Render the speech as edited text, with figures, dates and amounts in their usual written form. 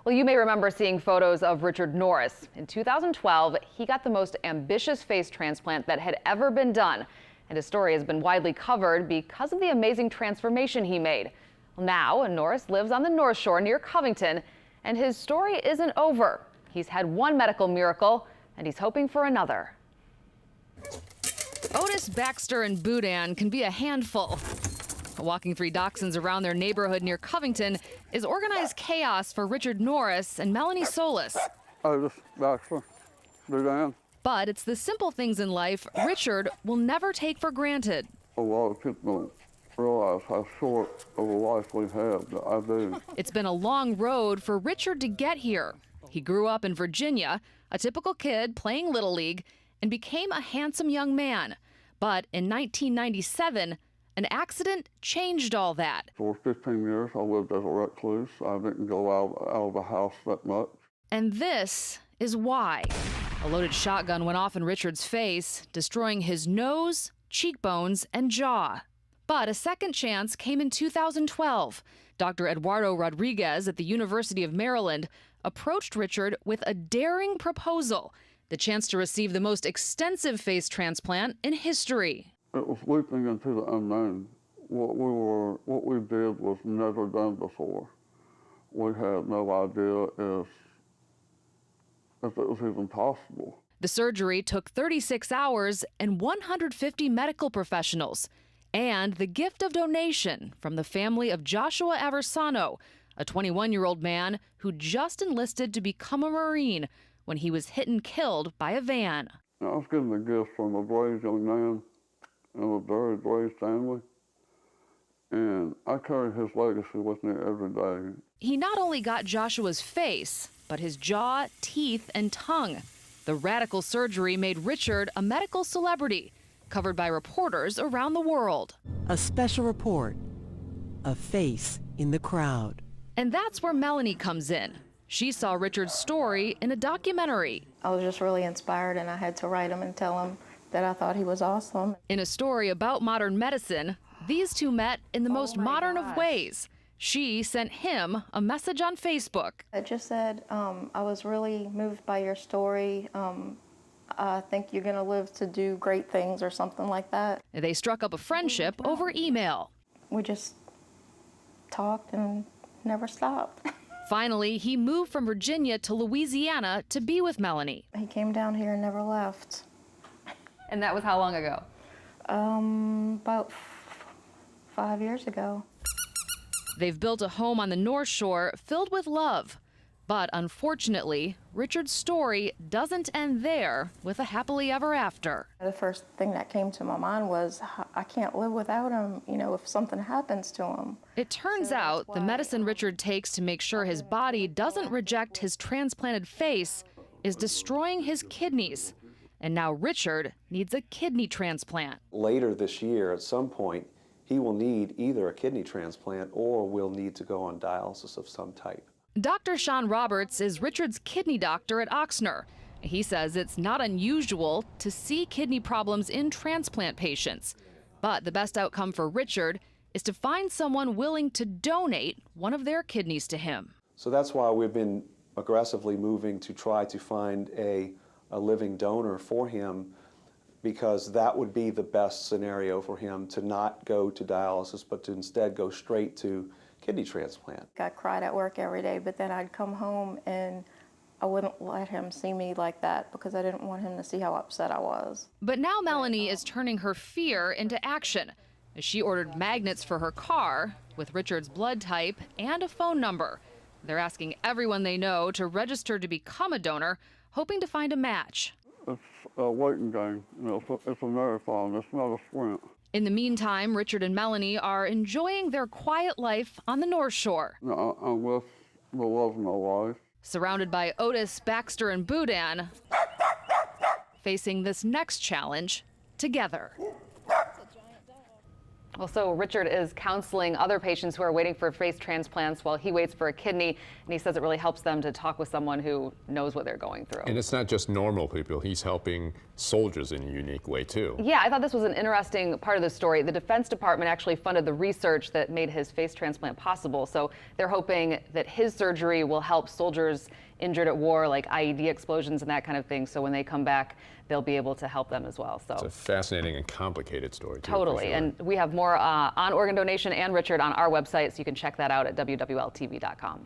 Well, you may remember seeing photos of Richard Norris. In 2012, he got the most ambitious face transplant that had ever been done. And his story has been widely covered because of the amazing transformation he made. Well, now, Norris lives on the North Shore near Covington, and his story isn't over. He's had one medical miracle, and he's hoping for another. Otis, Baxter, and Boudin can be a handful. Walking three dachshunds around their neighborhood near Covington is organized chaos for Richard Norris and Melanie Solis. Otis, Baxter, Boudin. But it's the simple things in life Richard will never take for granted. A lot of people don't realize how short of a life we have, but I do. It's been a long road for Richard to get here. He grew up in Virginia, a typical kid playing Little League, and became a handsome young man. But in 1997, an accident changed all that. For 15 years, I lived as a recluse. I didn't go out of the house that much. And this is why. A loaded shotgun went off in Richard's face, destroying his nose, cheekbones, and jaw. But a second chance came in 2012. Dr. Eduardo Rodriguez at the University of Maryland approached Richard with a daring proposal, the chance to receive the most extensive face transplant in history. It was leaping into the unknown. What we did was never done before. We had no idea if it was even possible. The surgery took 36 hours and 150 medical professionals, and the gift of donation from the family of Joshua Aversano, a 21-year-old man who just enlisted to become a Marine when he was hit and killed by a van. I was given a gift from a brave young man and a very brave family, and I carry his legacy with me every day. He not only got Joshua's face, but his jaw, teeth, and tongue. The radical surgery made Richard a medical celebrity, covered by reporters around the world. A special report, a face in the crowd. And that's where Melanie comes in. She saw Richard's story in a documentary. I was just really inspired, and I had to write him and tell him that I thought he was awesome. In a story about modern medicine, these two met in the most modern of ways. She sent him a message on Facebook. It just said, I was really moved by your story. I think you're going to live to do great things, or something like that. They struck up a friendship over email. We just talked and never stopped. Finally, he moved from Virginia to Louisiana to be with Melanie. He came down here and never left. And that was how long ago? About 5 years ago. They've built a home on the North Shore filled with love. But unfortunately, Richard's story doesn't end there with a happily ever after. The first thing that came to my mind was, I can't live without him, if something happens to him. It turns out the medicine Richard takes to make sure his body doesn't reject his transplanted face is destroying his kidneys. And now Richard needs a kidney transplant. Later this year, at some point, he will need either a kidney transplant or will need to go on dialysis of some type. Dr. Sean Roberts is Richard's kidney doctor at Oxnard. He says it's not unusual to see kidney problems in transplant patients. But the best outcome for Richard is to find someone willing to donate one of their kidneys to him. So that's why we've been aggressively moving to try to find a living donor for him, because that would be the best scenario for him, to not go to dialysis, but to instead go straight to kidney transplant. I cried at work every day, but then I'd come home and I wouldn't let him see me like that, because I didn't want him to see how upset I was. But now Melanie is turning her fear into action. She ordered magnets for her car with Richard's blood type and a phone number. They're asking everyone they know to register to become a donor, hoping to find a match. It's a waiting game. It's a marathon. It's not a sprint. In the meantime, Richard and Melanie are enjoying their quiet life on the North Shore. I'm with the love of my life. Surrounded by Otis, Baxter, and Boudin, facing this next challenge together. Well, so Richard is counseling other patients who are waiting for face transplants while he waits for a kidney, and he says it really helps them to talk with someone who knows what they're going through. And it's not just normal people, he's helping soldiers in a unique way too. Yeah, I thought this was an interesting part of the story. The Defense Department actually funded the research that made his face transplant possible, so they're hoping that his surgery will help soldiers injured at war, like IED explosions and that kind of thing, so when they come back, they'll be able to help them as well. So It's a fascinating and complicated story too. totally, for sure. and we have more on organ donation and Richard on our website, so you can check that out at WWLTV.com.